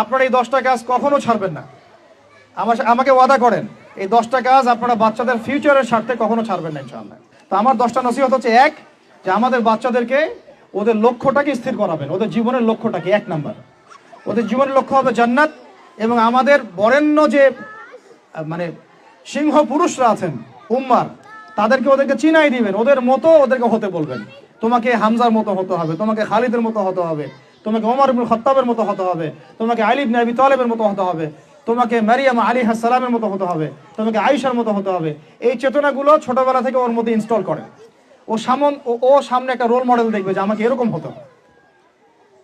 আপনারা এই 10টা কাজ কখনো ছাড়বেন না। আমাকে ওয়াদা করেন এই 10টা কাজ আপনারা বাচ্চাদের ফিউচারের স্বার্থে কখনো ছাড়বেন না ইনশাআল্লাহ। তো আমার 10টা নসিহত হচ্ছে, এক, যে আমাদের বাচ্চাদেরকে ওদের লক্ষ্যটাকে স্থির করাবেন। ওদের জীবনের লক্ষ্যটাকে 1 নাম্বার, ওদের জীবনের লক্ষ্য হবে জান্নাত। এবং আমাদের বরেণ্য যে মানে সিংহ পুরুষরা আছেন উম্মার, ওদেরকে চিনাই দিবেন, ওদের মতো ওদেরকে হতে বলবেন। তোমাকে হামজার মতো হতে হবে, তোমাকে খালিদের মতো হতে হবে, তোমাকে ওমর ইবনে খাত্তাবের মতো হতে হবে, তোমাকে আলী ইবনে আবি তালেবের মতো হতে হবে, তোমাকে মারিয়াম আলাইহিস সালামের মতো হতে হবে, তোমাকে আয়েশার মতো হতে হবে। এই চেতনাগুলো ছোটবেলা থেকে ওর মধ্যে ইনস্টল করে। ও সামনে একটা রোল মডেল দেখবে যে আমাকে এরকম হতে হবে।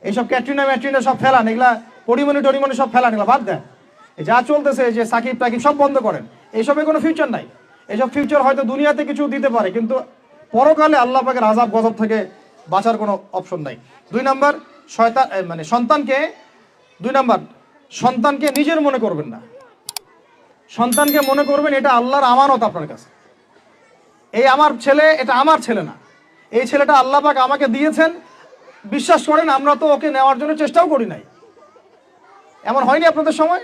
এইসব ক্যাটরিনা সব ফেলান, এগুলা পরিমণি সব ফেলান, এগুলা বাদ দেন। যা চলতেছে যে সাকিব টাকিব সব বন্ধ করেন, এইসবের কোনো ফিউচার নাই। এইসব ফিউচার হয়তো দুনিয়াতে কিছু দিতে পারে, কিন্তু পরকালে আল্লাহ পাকের আযাব গজব থেকে বাঁচার কোনো অপশন নাই। 2 নাম্বার, সন্তানকে নিজের মনে করবেন না। সন্তানকে মনে করবেন এটা আল্লাহর আমানত আপনার কাছে। এই আমার ছেলে, এটা আমার ছেলে না, এই ছেলেটা আল্লাহ পাক আমাকে দিয়েছেন। বিশ্বাস করেন আমরা তো ওকে নেওয়ার জন্য চেষ্টাও করি নাই। এমন হয়নি আপনাদের সময়?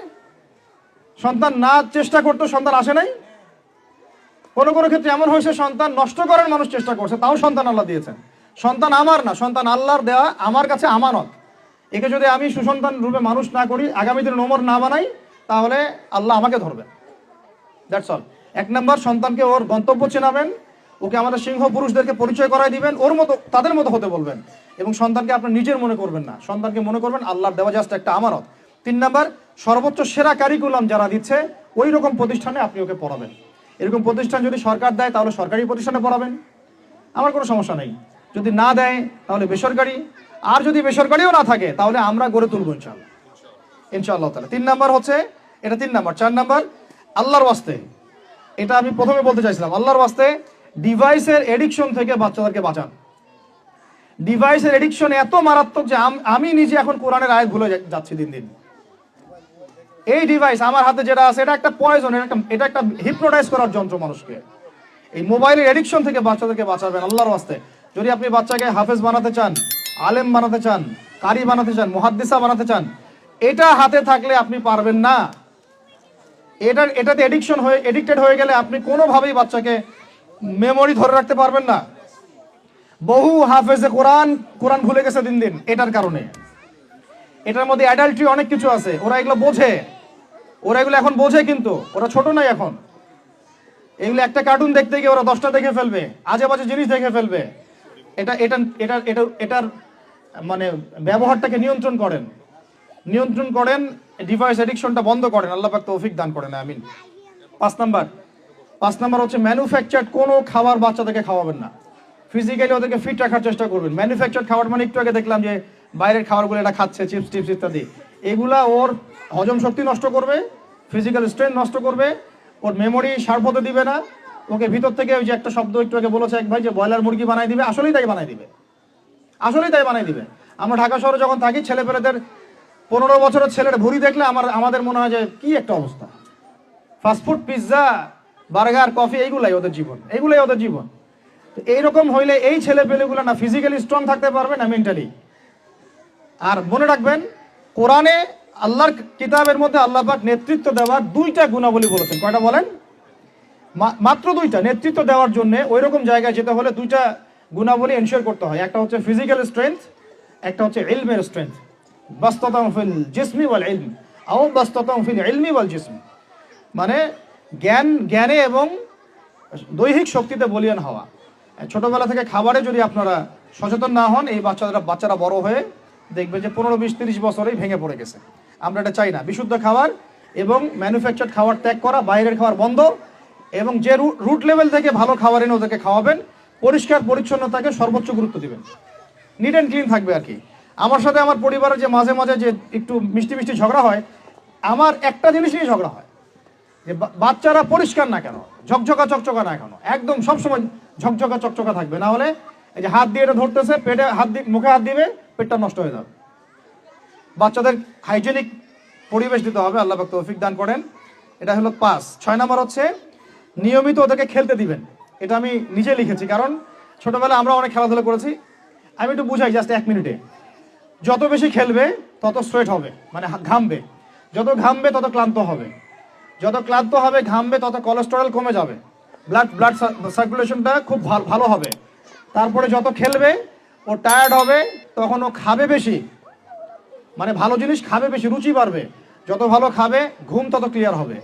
সন্তান না চেষ্টা করতো সন্তান আসে নাই? কোনো ক্ষেত্রে এমন হয়েছে সন্তান নষ্ট করার মানুষ চেষ্টা করছে, তাও সন্তান আল্লাহ দিয়েছেন। সন্তান আমার না, সন্তান আল্লাহর দেওয়া, আমার কাছে আমানত। একে যদি আমি সুসন্তান রূপে মানুষ না করি, আগামী দিনে ওমর না বানাই, তাহলে আল্লাহ আমাকে ধরবেন। That's all. 1 নাম্বার, সন্তানকে ওর গন্তব্য চেনাবেন, ওকে আমাদের সিংহ পুরুষদেরকে পরিচয় করাই দিবেন, ওর মতো তাদের মতো হতে বলবেন। এবং সন্তানকে আপনার নিজের মনে করবেন না, সন্তানকে মনে করবেন আল্লাহর দেওয়া জাস্ট একটা আমানত। 3 নাম্বার, সর্বোচ্চ সেরা কারিকুলাম যারা দিচ্ছে ওই রকম প্রতিষ্ঠানে আপনি ওকে পড়াবেন। এরকম প্রতিষ্ঠান যদি সরকার দেয় তাহলে সরকারি প্রতিষ্ঠানে পড়াবেন, আমার কোনো সমস্যা নেই। যদি না দেয় তাহলে বেসরকারি, আর যদি বেসরকারিও না থাকে তাহলে আমরা গড়ে তুলবো ইনশাআল্লাহ তাআলা। 3 নাম্বার হচ্ছে এটা, 3 নাম্বার। 4 নাম্বার, আল্লাহর ওয়াস্তে, এটা আমি প্রথমে বলতে চাইছিলাম, আল্লাহর ওয়াস্তে ডিভাইসের এডিকশন থেকে বাচ্চাদেরকে বাঁচান। ডিভাইসের এডিকশন এত মারাত্মক যে আমি নিজে এখন কোরআনের আয়াত ভুলে যাচ্ছি দিন দিন। এই ডিভাইস আমার হাতে যেটা আছে এটা একটা পয়জন, এটা একটা হিপনোটাইজ করার যন্ত্র মানুষকে। এই মোবাইলের এডিকশন থেকে বাচ্চাদেরকে বাঁচাবেন আল্লাহর ওয়াস্তে। যদি আপনি বাচ্চাকে হাফেজ বানাতে চান, আলেম বানাতে চান, কারি বানাতে চান, মুহাদ্দিসা বানাতে চান, এটা হাতে থাকলে আপনি পারবেন না। এটাতে এডিক্টেড হয়ে গেলে আপনি কোনোভাবেই বাচ্চাকে মেমোরি ধরে রাখতে পারবেন না। বহু হাফেজে কোরআন ভুলে গেছে দিন দিন এটার কারণে। এটার মধ্যে অ্যাডাল্ট্রি অনেক কিছু আছে, ওরা এগুলো বোঝে, ওরা এগুলো এখন বোঝে, কিন্তু ওরা ছোট নাই এখন। এগুলো একটা কার্টুন দেখতে গিয়ে ওরা 10টা দেখে ফেলবে, আজে বাজে জিনিস দেখে ফেলবে। এটার মানে ব্যবহারটাকে নিয়ন্ত্রণ করেন, ডিভাইস এডিকশনটা বন্ধ করেন। আল্লাহ পাক তৌফিক দান করেন, আমিন। 5 নাম্বার হচ্ছে ম্যানুফ্যাকচার্ড কোনো খাবার বাচ্চাদেরকে খাওয়াবেন না। ফিজিক্যালি ওদেরকে ফিট রাখার চেষ্টা করবেন। ম্যানুফ্যাকচার্ড খাবার মানে একটু আগে দেখলাম যে বাইরের খাবারগুলো এটা খাচ্ছে, চিপস টিপস ইত্যাদি, এগুলা ওর হজম শক্তি নষ্ট করবে, ফিজিক্যাল স্ট্রেংথ নষ্ট করবে, ওর মেমোরি শার্প হতে দিবে না। ওকে ভিতর থেকে ওই যে একটা শব্দ একটু আগে বলেছে এক ভাই যে ব্রয়লার মুরগি বানাই দিবে, আসলেই তাই বানাই দিবে। আমরা ঢাকা শহরে যখন থাকি, ছেলেপেলেদের 15 বছরের ছেলের ভুঁড়ি দেখলে আমাদের মনে হয় যে কি একটা অবস্থা। ফাস্টফুড, পিৎজা, বার্গার, কফি, এইগুলাই ওদের জীবন। তো এইরকম হইলে এই ছেলেপেলেগুলো না ফিজিক্যালি স্ট্রং থাকতে পারবে না মেন্টালি। আর মনে রাখবেন, কোরআনে আল্লাহর কিতাবের মধ্যে আল্লাহ পাক নেতৃত্ব দেওয়ার 2টা গুণাবলী বলেছেন। কয়টা বলেন? মাত্র 2টা। নেতৃত্ব দেওয়ার জন্য ওই রকম জায়গায় যেতে হলে 2টা গুণাবলী এনশিওর করতে হয়। একটা হচ্ছে ফিজিক্যাল স্ট্রেংথ, একটা হচ্ছে ইলমের স্ট্রেংথ। বাসতাতাম ফিল জিসমি ওয়াল ইলম আও বাসতাতাম ফিল ইলমি ওয়াল জিসমি, মানে জ্ঞানে এবং দৈহিক শক্তিতে বলীয়ান হওয়া। ছোটবেলা থেকে খাবারে যদি আপনারা সচেতন না হন, এই বাচ্চারা বড় হয়ে দেখবে যে 15, 20, 30 বছরেই ভেঙে পড়ে গেছে। আমরা এটা চাই না। বিশুদ্ধ খাবার এবং ম্যানুফ্যাকচার্ড খাবার ত্যাগ করা, বাইরের খাবার বন্ধ, এবং যে রুট লেভেল থেকে ভালো খাবার এনে ওদেরকে খাওয়াবেন। পরিষ্কার পরিচ্ছন্নতাকে সর্বোচ্চ গুরুত্ব দিবেন, নিট অ্যান্ড ক্লিন থাকবে আর কি। আমার সাথে আমার পরিবারের যে মাঝে মাঝে যে একটু মিষ্টি ঝগড়া হয়, আমার একটা জিনিস নিয়ে ঝগড়া হয় যে বাচ্চারা পরিষ্কার না কেন, চকচকা না কেন, একদম সবসময় চকচকা থাকবে। না হলে এই যে হাত দিয়ে এটা ধরতেছে, পেটে হাত দিয়ে মুখে হাত দিবে, পেটটা নষ্ট হয়ে যাবে। বাচ্চাদের হাইজেনিক পরিবেশ দিতে হবে, আল্লাহ পাক তৌফিক দান করেন। এটা হলো 5। 6 নাম্বার হচ্ছে নিয়মিত ওদেরকে খেলতে দিবেন। এটা আমি নিজে লিখেছি, কারণ ছোটবেলায় আমরা অনেক খেলাধুলা করেছি। আমি একটু বুঝাই জাস্ট 1 মিনিটে। যত বেশি খেলবে তত স্ট্রেট হবে, মানে ঘামবে। যত ঘামবে তত ক্লান্ত হবে, যত ক্লান্ত হবে ঘামবে তত কোলেস্টেরল কমে যাবে, ব্লাড সার্কুলেশনটা খুব ভালো হবে। তারপরে যত খেলবে ও টায়ার্ড হবে, তখন ও খাবে বেশি, মানে ভালো জিনিস খাবে বেশি, রুচি বাড়বে। যত ভালো খাবে ঘুম তত ক্লিয়ার হবে,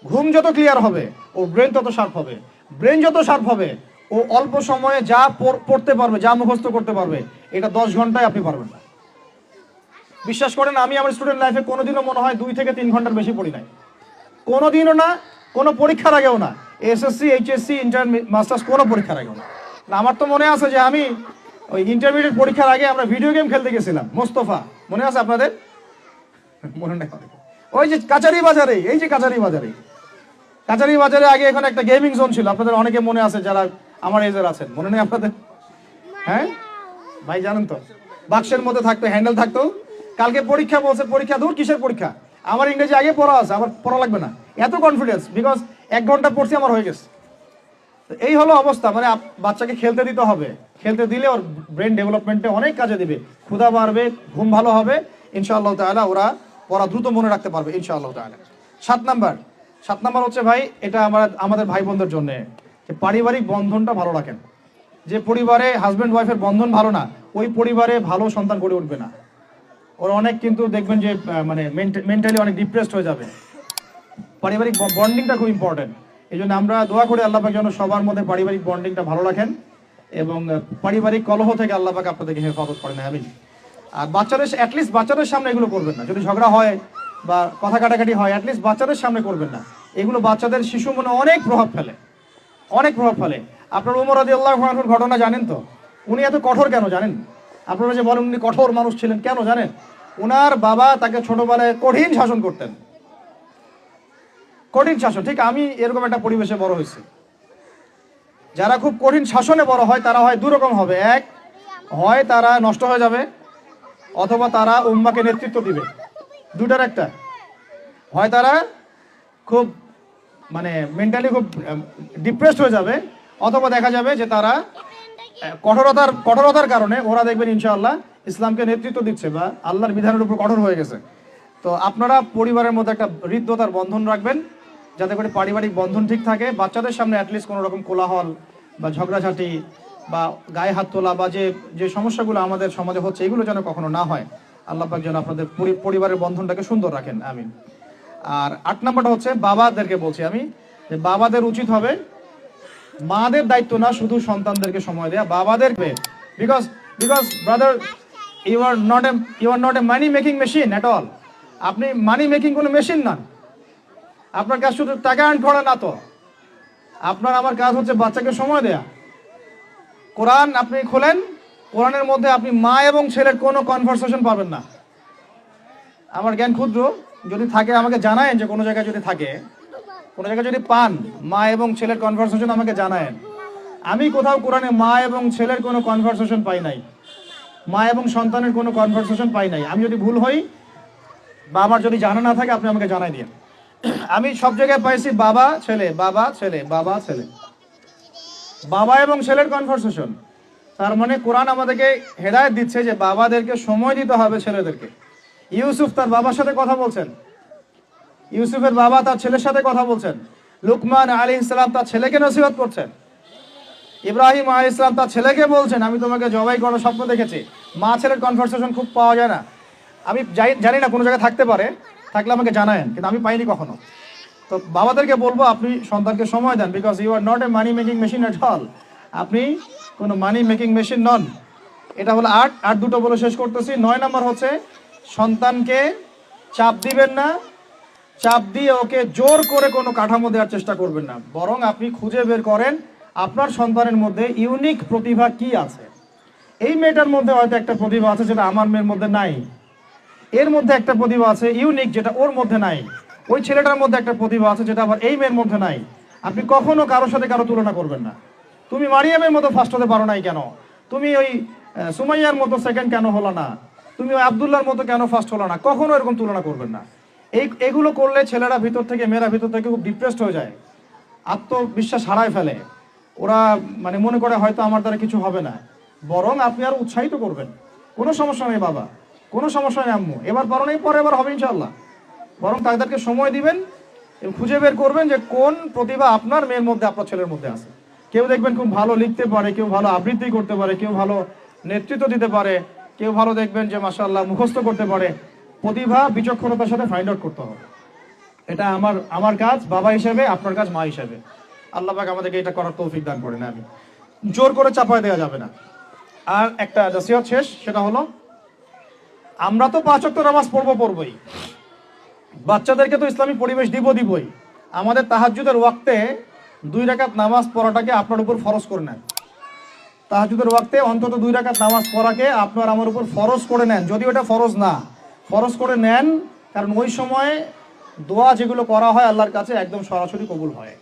ঘুম যত ক্লিয়ার হবে ও ব্রেন তত শার্প হবে, ব্রেন যত শার্প হবে ও অল্প সময়ে যা পড়তে পারবে, যা মুখস্থ করতে পারবে, এটা 10 ঘন্টায় আপনি পারবেন না। বিশ্বাস করেন, আমি আমার স্টুডেন্ট লাইফে কোনোদিনও মনে হয় 2 থেকে 3 ঘন্টার বেশি পড়ি নাই, কোনোদিনও না, কোনো পরীক্ষার আগেও না, এসএসসি, এইচএসসি, ইন্টার, মাস্টার্স, কোনো পরীক্ষার আগেও না। আমার তো মনে আছে যে আমি ওই ইন্টারমিডিয়েট পরীক্ষার আগে আমরা ভিডিও গেম খেলতে গেছিলাম, মোস্তফা, মনে আছে আপনাদের? মনে নেই। ওই যে কাচারি বাজারে, এই যে কাচারি বাজারে, কাচারি বাজারে আগে এখানে একটা গেমিং জোন ছিল, আপনাদের অনেকে মনে আছে যারা আমার এজের আছেন, মনে নেই আপনাদের? হ্যাঁ ভাই, জানেন তো, বাক্সের মধ্যে থাকতো, হ্যান্ডেল থাকতো। কালকে পরীক্ষা বলছে, পরীক্ষা দূর, কিসের পরীক্ষা, আমার ইংরেজি আগে পড়া আছে, আমার পড়া লাগবে না, এত কনফিডেন্স, বিকজ 1 ঘন্টা পড়ছি, আমার হয়ে গেছে। এই হলো অবস্থা, মানে বাচ্চাকে খেলতে দিতে হবে, খেলতে দিলে ওর ব্রেন ডেভেলপমেন্টে অনেক কাজে দিবে, ক্ষুধা বাড়বে, ঘুম ভালো হবে, ইনশাআল্লাহ তাআলা ওরা পড়া দ্রুত মনে রাখতে পারবে ইনশাআল্লাহ তাআলা। 7 নাম্বার হচ্ছে ভাই, এটা আমাদের ভাই বোনদের জন্য, যে পারিবারিক বন্ধনটা ভালো রাখেন। যে পরিবারে হাজব্যান্ড ওয়াইফের বন্ধন ভালো না, ওই পরিবারে ভালো সন্তান গড়ে উঠবে না। ওরা অনেক কিন্তু দেখবেন যে মানে মেন্টালি অনেক ডিপ্রেসড হয়ে যাবে। পারিবারিক বন্ডিংটা খুব ইম্পর্টেন্ট। এই জন্য আমরা দোয়া করি আল্লাহ পাক যেন সবার মধ্যে পারিবারিক বন্ডিংটা ভালো রাখেন এবং পারিবারিক কলহ থেকে আল্লাহ পাক আপনাদেরকে হেফাজত করেন, আমিন। আর বাচ্চাদের, অ্যাটলিস্ট বাচ্চাদের সামনে এগুলো করবেন না, যদি ঝগড়া হয় বা কথা কাটাকাটি হয়, অ্যাটলিস্ট বাচ্চাদের সামনে করবেন না। এগুলো বাচ্চাদের শিশু মনে অনেক প্রভাব ফেলে, অনেক প্রভাব ফেলে। আপনার উমর রাদিয়াল্লাহু আনহুর ঘটনা জানেন তো? উনি এত কঠোর কেন জানেন? আপনারা যে বলেন উনি কঠোর মানুষ ছিলেন, কেন জানেন? ওনার বাবা তাকে ছোটবেলায় কঠিন শাসন করতেন, কঠিন শাসন। ঠিক আমি এরকম একটা পরিবেশে বড় হয়েছি। যারা খুব কঠিন শাসনে বড় হয় তারা হয় দুরকম হবে, এক হয় তারা নষ্ট হয়ে যাবে, অথবা তারা উম্মাকে নেতৃত্ব দিবে, দুটার একটা। হয় তারা খুব মানে মেন্টালি খুব ডিপ্রেসড হয়ে যাবে, অথবা দেখা যাবে যে তারা কঠোরতার কারণে ওরা দেখবেন ইনশাআল্লাহ ইসলামকে নেতৃত্ব দিচ্ছে বা আল্লাহর বিধানের উপর কঠোর হয়ে গেছে। তো আপনারা পরিবারের মধ্যে একটা হৃদ্যতার বন্ধন রাখবেন, যাতে করে পারিবারিক বন্ধন ঠিক থাকে। বাচ্চাদের সামনে অ্যাটলিস্ট কোনো রকম কোলাহল বা ঝগড়াঝাটি বা গায়ে হাত তোলা বা যে সমস্যাগুলো আমাদের সমাজে হচ্ছে, এগুলো যেন কখনো না হয়। আল্লাহ পাক যেন আপনাদের পরিবারের বন্ধনটাকে সুন্দর রাখেন, আমিন। আর 8 নাম্বারটা হচ্ছে বাবাদেরকে বলছি আমি, যে বাবাদের উচিত হবে, মাদের দায়িত্ব না শুধু সন্তানদেরকে সময় দেয়া, বাবাদেরকে। Because brother, you are not a money making machine at all. আপনি মানি মেকিং কোনো মেশিন নন। আপনার কাজ শুধু টাকা আর্ন করা না, তো আপনার আমার কাজ হচ্ছে বাচ্চাকে সময় দেয়া। কোরআন আপনি খোলেন, কোরআনের মধ্যে আপনি মা এবং ছেলের কোনো কনভারসেশন পাবেন না। আমার জ্ঞান ক্ষুদ্র, যদি থাকে আমাকে জানায়েন, যে কোনো জায়গায় যদি থাকে, কোনো জায়গায় যদি পান মা এবং ছেলের কনভারসেশন আমাকে জানায়েন। আমি কোথাও কোরআনে মা এবং ছেলের কোনো কনভারসেশন পাই নাই, মা এবং সন্তানের কোনো কনভারসেশন পাই নাই। আমি যদি ভুল হই বা আমার যদি জানা না থাকে আপনি আমাকে জানাই দিন। আমি সব জায়গায় পাইছি বাবা ছেলে, বাবা ছেলে, বাবা ছেলে, বাবা এবং ছেলের কনভারসেশন। তার মানে কোরআন আমাদেরকে হেদায়েত দিচ্ছে যে বাবাদেরকে সময় দিতে হবে ছেলেদেরকে। ইউসুফ তার বাবার সাথে কথা বলছেন, ইউসুফের বাবা তার ছেলের সাথে কথা বলছেন, লুকমান আলাইহিস সালাম তার ছেলেকে নসিহত করছেন, ইব্রাহিম আলাইহিস সালাম তার ছেলেকে বলছেন আমি তোমাকে জবাই করার স্বপ্ন দেখেছি। মা ছেলের কনভারসেশন খুব পাওয়া যায় না। আমি জানি না, কোনো জায়গায় থাকতে পারে, থাকলে আমাকে জানায়েন, কিন্তু আমি পাইনি কখনো। তো বাবাদেরকে বলবো আপনি সন্তানকে সময় দেন, because you are not a money making machine at all. আপনি কোনো মানি মেকিং মেশিন নন। এটা হলো 8 দুটো বলে শেষ করতেছি। 9 নম্বর হচ্ছে সন্তানকে চাপ দিবেন না, চাপ দিয়ে ওকে জোর করে কোনো কাঠামো দেওয়ার চেষ্টা করবেন না, বরং আপনি খুঁজে বের করেন আপনার সন্তানের মধ্যে ইউনিক প্রতিভা কি আছে। এই মেয়েটার মধ্যে হয়তো একটা প্রতিভা আছে যেটা আমার মেয়ের মধ্যে নাই, এর মধ্যে একটা প্রতিভা আছে ইউনিক যেটা ওর মধ্যে নাই, ওই ছেলেটার মধ্যে একটা প্রতিভা আছে যেটা আবার এই মেয়ের মধ্যে নাই। আপনি কখনো কারোর সাথে কারো তুলনা করবেন না। তুমি মারিয়ামের মতো ফার্স্ট হতে পারো নাই কেন, তুমি ওই সুমাইয়ার মতো সেকেন্ড কেন হলো না, তুমি ওই আবদুল্লাহর মতো কেন ফার্স্ট হলো না, কখনো এরকম তুলনা করবেন না। এগুলো করলে ছেলেরা ভিতর থেকে, মেয়েরা ভিতর থেকে খুব ডিপ্রেসড হয়ে যায়, আত্মবিশ্বাস হারায় ফেলে। ওরা মানে মনে করে হয়তো আমার দ্বারা কিছু হবে না, বরং আপনি আরো উৎসাহিত করবেন, কোনো সমস্যা নেই বাবা, কোনো সমস্যা নেই আম্মু, এবার পারো নেই পরে এবার হবে ইনশাআল্লাহ। বরং তাদেরকে সময় দিবেন এবং খুঁজে বের করবেন যে কোন প্রতিভা আপনার মেয়ের মধ্যে আপনার ছেলের মধ্যে আছে। কেউ দেখবেন খুব ভালো লিখতে পারে, কেউ ভালো আবৃত্তি করতে পারে, কেউ ভালো নেতৃত্ব দিতে পারে, কেউ ভালো দেখবেন যে মাশাআল্লাহ মুখস্থ করতে পারে। প্রতিভা বিচক্ষণতার সাথে ফাইন্ড আউট করতে হবে। এটা আমার কাজ বাবা হিসেবে, আপনার কাজ মা হিসেবে। আল্লাহ পাক আমাদেরকে এটা করার তৌফিক দান করেন। আমি জোর করে চাপায় দেওয়া যাবে না। আর একটা নসিহত শেষ, সেটা হলো আমরা তো 5 ওয়াক্ত নামাজ পড়বই, বাচ্চাদেরকে তো ইসলামী পরিবেশ দিবই। আমাদের তাহাজ্জুদের ওয়াক্তে 2 রাকাত নামাজ পড়াটাকে আপনার উপর ফরজ করে নেন। তাহাজ্জুদের ওয়াক্তে অন্তত 2 রাকাত নামাজ পড়াকে আপনার আমার উপর ফরজ করে নেন, যদি ওটা ফরজ না, ফরজ করে নেন। কারণ ওই সময় দোয়া যেগুলো করা হয় আল্লাহর কাছে একদম সরাসরি কবুল হয়।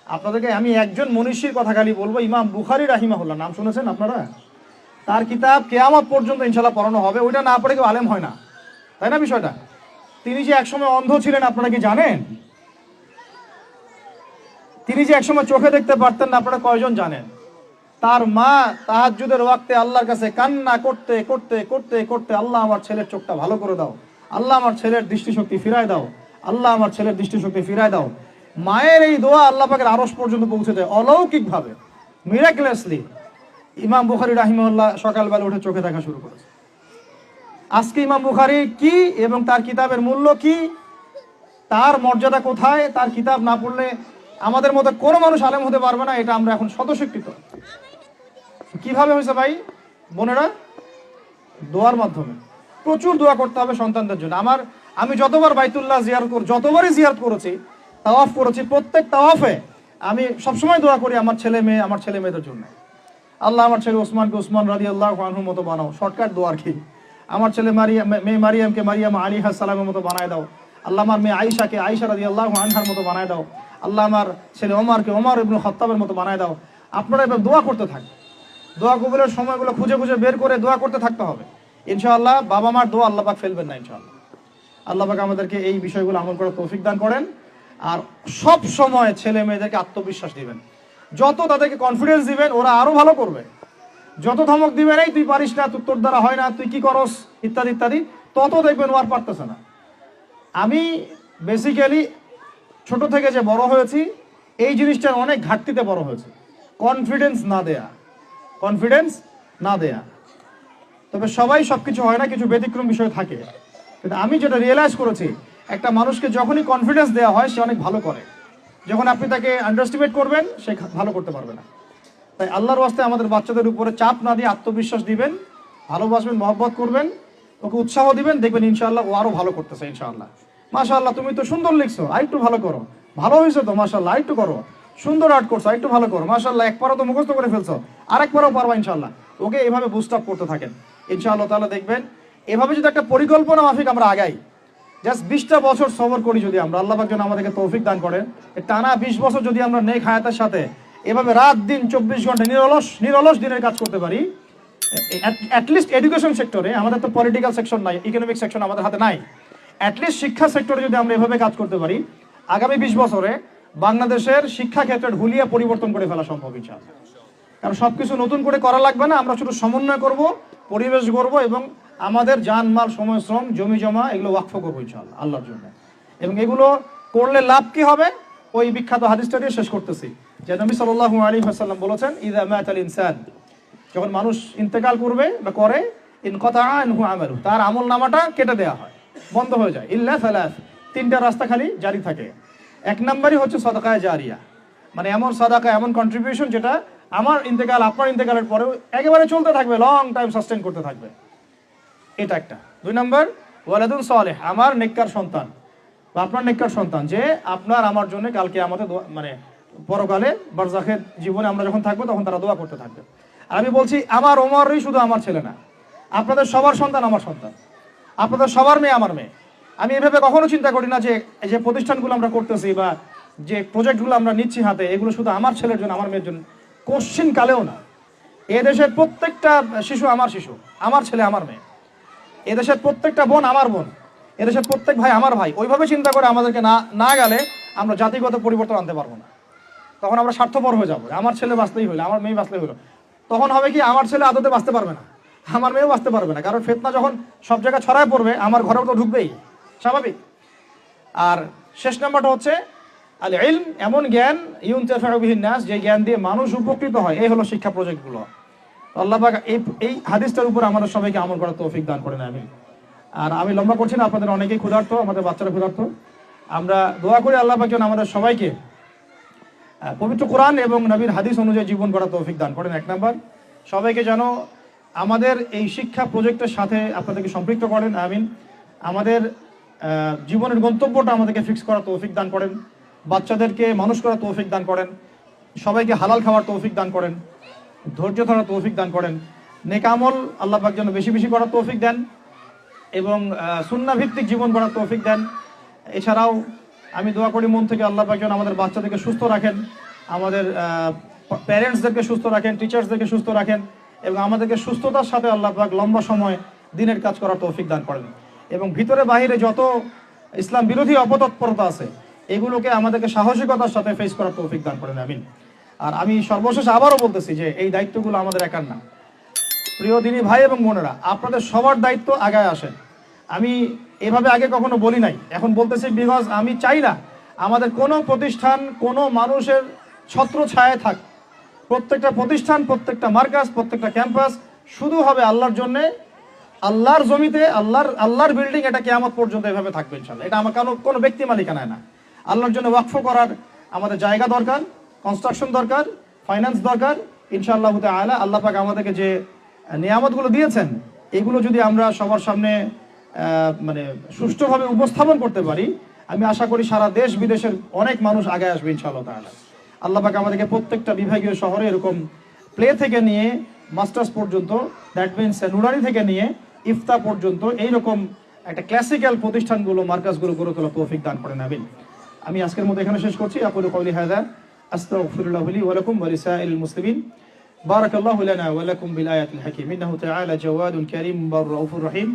আপনাদেরকে আমি একজন মনীষীর কথা খালি বলবো, ইমাম বুখারী রাহিমাহুল্লাহ, নাম শুনেছেন আপনারা? তার কিতাব কিয়ামত পর্যন্ত ইনশাআল্লাহ পড়ানো হবে। ওইটা না পড়ে কেউ আলেম হয় না, তাই না বিষয়টা? তিনি যে একসময় অন্ধ ছিলেন আপনারা কি জানেন? তিনি যে একসময় চোখে দেখতে পারতেন না, আপনারা কয়জন জানেন? তার মা তাহাজ্জুদের ওয়াক্তে আল্লাহর কাছে কান্না করতে করতে করতে করতে, আল্লাহ আমার ছেলের চোখটা ভালো করে দাও, আল্লাহ আমার ছেলের দৃষ্টিশক্তি ফিরায় দাও, আল্লাহ আমার ছেলের দৃষ্টিশক্তি ফিরায় দাও। মায়ের এই দোয়া আল্লাহ পাকের আরশ পর্যন্ত পৌঁছে যায় অলৌকিকভাবে, মিরাকুলাসলি। ইমাম বুখারী রাহিমাহুল্লাহ সকালবেলা উঠে চোখে দেখা শুরু করেছে। আজকে ইমাম বুখারী কি এবং তার কিতাবের মূল্য কি, তার মর্যাদা কোথায়, তার কিতাব না পড়লে আমাদের মতো কোনো মানুষ আলেম হতে পারবে না, এটা আমরা এখন স্বতঃস্বীকৃত। কিভাবে হয়েছে ভাই বোনেরা? দোয়ার মাধ্যমে। প্রচুর দোয়া করতে হবে সন্তানদের জন্য। আমি যতবার বাইতুল্লাহ যতবারই জিয়ারত করেছি, তাওয়াফ করেছি, প্রত্যেক তাওয়াফে আমি সবসময় দোয়া করি আমার ছেলে মেয়েদের জন্য। আল্লাহ আমার ছেলে ওসমানকে ওসমান রাদিয়াল্লাহু আনহুর মতো বানাও, শর্টকাট দোয়ার কি। আমার ছেলে মেয়ে মারিয়ামকে মারিয়াম আলাইহিস সালামের মতো বানায় দাও। আল্লাহ আমার মেয়ে আয়েশাকে আয়েশা রাদিয়াল্লাহু আনহার মতো বানায় দাও। আল্লাহ আমার ছেলে ওমরকে ওমর ইবনে খাত্তাবের মতো বানায় দাও। আপনারা এবার দোয়া করতে থাকেন, দোয়া কবুলের সময়গুলো খুঁজে খুঁজে বের করে দোয়া করতে থাকতে হবে ইনশাআল্লাহ। বাবা মার দোয়া আল্লাহ পাক ফেলবেন না ইনশাআল্লাহ। আল্লাহ পাক আমাদেরকে এই বিষয়গুলো আমল করার তৌফিক দান করেন। আর সব সময় ছেলে মেয়েদেরকে আত্মবিশ্বাস দিবেন। যত তাদেরকে কনফিডেন্স দিবেন ওরা আরো ভালো করবে। যত ধমক দিবেন এই তুই পারিস না, তোর দ্বারা হয় না, তুই কি করস, ইত্যাদি ইত্যাদি, তত দেখবেন ও আর পারতেছে না। আমি বেসিক্যালি ছোট থেকে যে বড় হয়েছি, এই জিনিসটার অনেক ঘাটতিতে বড় হয়েছে। কনফিডেন্স না দেয়া। তবে সবাই সবকিছু হয় না, কিছু ব্যতিক্রম বিষয় থাকে। কিন্তু আমি যেটা রিয়েলাইজ করেছি, একটা মানুষকে যখনই কনফিডেন্স দেওয়া হয় সে অনেক ভালো করে। যখন আপনি তাকে আন্ডারস্টিমেট করবেন সে ভালো করতে পারবে না। তাই আল্লাহর ওয়াস্তে আমাদের বাচ্চাদের উপরে চাপ না দিয়ে আত্মবিশ্বাস দিবেন, ভালোবাসবেন, মহব্বত করবেন, ওকে উৎসাহ দিবেন, দেখবেন ইনশাআল্লাহ ও আরো ভালো করতেছে ইনশাআল্লাহ। মাশাআল্লাহ তুমি তো সুন্দর লিখছো, আরেকটু ভালো করো, ভালো হয়েছে তো মাশাআল্লাহ, আরেকটু করো, সুন্দর আর্ট করছো, আরেকটু ভালো করো, মাশাআল্লাহ একবারও তো মুখস্থ করে ফেলছো, আরেকবারও পারবা ইনশাআল্লাহ। ওকে এভাবে বুস্ট আপ করতে থাকেন ইনশাআল্লাহ তাআলা। দেখবেন এভাবে যদি একটা পরিকল্পনা মাফিক আমরা আগাই, জাস্ট 20টা বছর সবর করি যদি আমরা, আল্লাহ পাক যেন আমাদেরকে তৌফিক দান করেন, টানা 20 বছর যদি আমরা নেক হায়াতের সাথে এভাবে রাত দিন 24 ঘন্টা নিরলস দিনের কাজ করতে পারি, অ্যাটলিস্ট এডুকেশন সেক্টরে, আমাদের তো পলিটিক্যাল সেকশন নাই, ইকোনমিক সেকশন আমাদের হাতে নাই, অ্যাটলিস্ট শিক্ষা সেক্টরে যদি আমরা এভাবে কাজ করতে পারি, আগামী 20 বছরে বাংলাদেশের শিক্ষা ক্ষেত্রে হুলিয়া পরিবর্তন করে ফেলা সম্ভব ইনশাআল্লাহ। কারণ সবকিছু নতুন করে করা লাগবে না, আমরা শুধু সমন্বয় করব, পরিবেশ গড়ব এবং আমাদের জানমাল, সময়, শ্রম, জমি জমা এগুলো ওয়াকফ করবো ইনশাআল্লাহ আল্লাহর জন্য। এবং এগুলো করলে লাভ কি হবে, ওই বিখ্যাত হাদিসটা দিয়ে শেষ করতেছি, যে নবী সাল্লাল্লাহু আলাইহি ওয়াসাল্লাম বলেছেন, ইযা মাতাল ইনসান, যখন মানুষ ইন্তেকাল করবে বা করে, ইনকাতা আনহু আমালু, তার আমল নামাটা কেটে দেওয়া হয়, বন্ধ হয়ে যায়, ইল্লা সালাস, 3টা রাস্তা খালি জারি থাকে। 1 নম্বরই হচ্ছে সাদাকায়ে জারিয়া, মানে এমন সাদাকা, এমন কন্ট্রিবিউশন যেটা আমার ইন্তেকাল, আপনার ইন্তেকালের পরেও একেবারে চলতে থাকবে, লং টাইম সাস্টেইন করতে থাকবে, এটা একটা। 2 নম্বর ওয়ালাদুন সালেহ, আমার নেককার সন্তান বা আপনার নেককার সন্তান, যে আপনার আমার জন্য কালকে আমাদের মানে পরকালে বারজাখের জীবনে আমরা যখন থাকবো তখন তারা দোয়া করতে থাকবে। আর আমি বলছি আমার ওমরই শুধু আমার ছেলে না, আপনাদের সবার সন্তান আমার সন্তান, আপনাদের সবার মেয়ে আমার মেয়ে। আমি এভাবে কখনো চিন্তা করি না যে এই যে প্রতিষ্ঠানগুলো আমরা করতেছি বা যে প্রজেক্টগুলো আমরা নিচ্ছি হাতে, এগুলো শুধু আমার ছেলের জন্য, আমার মেয়ের জন্য, কোশ্চিন কালেও না। এদেশের প্রত্যেকটা শিশু আমার শিশু, আমার ছেলে আমার মেয়ে। এদেশের প্রত্যেকটা বোন আমার বোন, এদেশের প্রত্যেক ভাই আমার ভাই। ওইভাবে চিন্তা করে আমাদেরকে না গেলে আমরা জাতিগত পরিবর্তন আনতে পারবো না। তখন আমরা স্বার্থপর হয়ে যাবো, আমার ছেলে বাঁচলেই হইলো, আমার মেয়ে বাঁচলেই হইলো। তখন হবে কি, আমার ছেলে আদতে বাঁচতে পারবে না, আমার মেয়েও বাঁচতে পারবে না, কারণ ফিতনা যখন সব জায়গায় ছড়ায় পড়বে আমার ঘরেও তো ঢুকবেই, স্বাভাবিক। আর শেষ নাম্বারটা হচ্ছে আল ইলম, এমন জ্ঞান ইউনতাফাউ বিহিন নাস, যে জ্ঞান দিয়ে মানুষ উপকৃত হয়। এই হলো শিক্ষা প্রজেক্টগুলো। আল্লাহ পাক এই হাদিসটার উপর আমাদের সবাইকে আমল করার তৌফিক দান করেন, আমিন। আর আমি লম্বা করছি না, আপনাদের অনেকেই ক্ষুধার্ত, আমাদের বাচ্চারা ক্ষুধার্ত। আমরা দোয়া করি আল্লাহ পাক যেন আমাদের সবাইকে পবিত্র কোরআন এবং নবীর হাদিস অনুযায়ী জীবন গড়ার তৌফিক দান করেন। এক নাম্বার, সবাইকে যেন আমাদের এই শিক্ষা প্রজেক্টের সাথে আপনাদেরকে সম্পৃক্ত করেন, আমিন। আমাদের জীবনের গন্তব্যটা আমাদেরকে ফিক্স করার তৌফিক দান করেন, বাচ্চাদেরকে মানুষ করার তৌফিক দান করেন, সবাইকে হালাল খাওয়ার তৌফিক দান করেন, ধৈর্য ধরার তৌফিক দান করেন, নেক আমল আল্লাহ পাক যেন বেশি বেশি করার তৌফিক দেন এবং সুন্নাহ ভিত্তিক জীবন গড়ার তৌফিক দেন। এছাড়াও আমি দোয়া করি মন থেকে আল্লাহ পাক যেন আমাদের বাচ্চাদেরকে সুস্থ রাখেন, আমাদের প্যারেন্টসদেরকে সুস্থ রাখেন, টিচার্সদেরকে সুস্থ রাখেন এবং আমাদেরকে সুস্থতার সাথে আল্লাহ পাক লম্বা সময় দিনের কাজ করার তৌফিক দান করেন। এবং ভিতরে বাহিরে যত ইসলাম বিরোধী অপতৎপরতা আছে এগুলোকে আমাদেরকে সাহসিকতার সাথে ফেস করার তৌফিক দান করেন, আমিন। আর আমি সর্বশেষ আবারও বলতেছি যে এই দায়িত্বগুলো আমাদের একার না। প্রিয় দিনী ভাই এবং বোনেরা, আপনাদের সবার দায়িত্ব আগায় আসেন। আমি এভাবে আগে কখনো বলি নাই, এখন বলতেছি বিকজ আমি চাই না আমাদের কোনো প্রতিষ্ঠান কোনো মানুষের ছত্র ছায়ায় থাক। প্রত্যেকটা প্রতিষ্ঠান, প্রত্যেকটা মার্কাজ, প্রত্যেকটা ক্যাম্পাস শুধু হবে আল্লাহর জন্যে, আল্লাহর জমিতে, আল্লাহর বিল্ডিং, এটা কিয়ামত পর্যন্ত এভাবে থাকবে ইনশাআল্লাহ। এটা আমার কোনো ব্যক্তি মালিকানায় না, আল্লাহর জন্য ওয়াকফ করার আমাদের জায়গা দরকার, কনস্ট্রাকশন দরকার, ফাইন্যান্স দরকার। ইনশাআল্লাহ তাআলা আল্লাহ পাক আমাদেরকে যে নিয়ামতগুলো দিয়েছেন এগুলো যদি আমরা সবার সামনে মানে সুষ্ঠুভাবে উপস্থাপন করতে পারি, আমি আশা করি সারা দেশ বিদেশের অনেক মানুষ আগে আসবে ইনশাআল্লাহ তাআলা। আল্লাহ পাক আমাদেরকে প্রত্যেকটা বিভাগীয় শহরে এরকম প্লে থেকে নিয়ে মাস্টার্স পর্যন্ত, দ্যাট মিনস নুরানি থেকে নিয়ে ইফতা পর্যন্ত এইরকম একটা ক্লাসিক্যাল প্রতিষ্ঠানগুলো, মার্কাজগুলো গড়ে তোলা তৌফিক দান করেন, আমিন। আমি আজকের মতো এখানে শেষ করছি। আকুলু কওলি হাযা আস্তাগফিরুল্লাহ লি ওয়া লাকুম ওয়া লিসাইরিল মুসলিমিন। বারাকাল্লাহু লানা ওয়া লাকুম বিল আয়াতিল হাকীম। ইন্নাহু তাআলা জাওয়াদুন কারীম রাউফুর রহিম।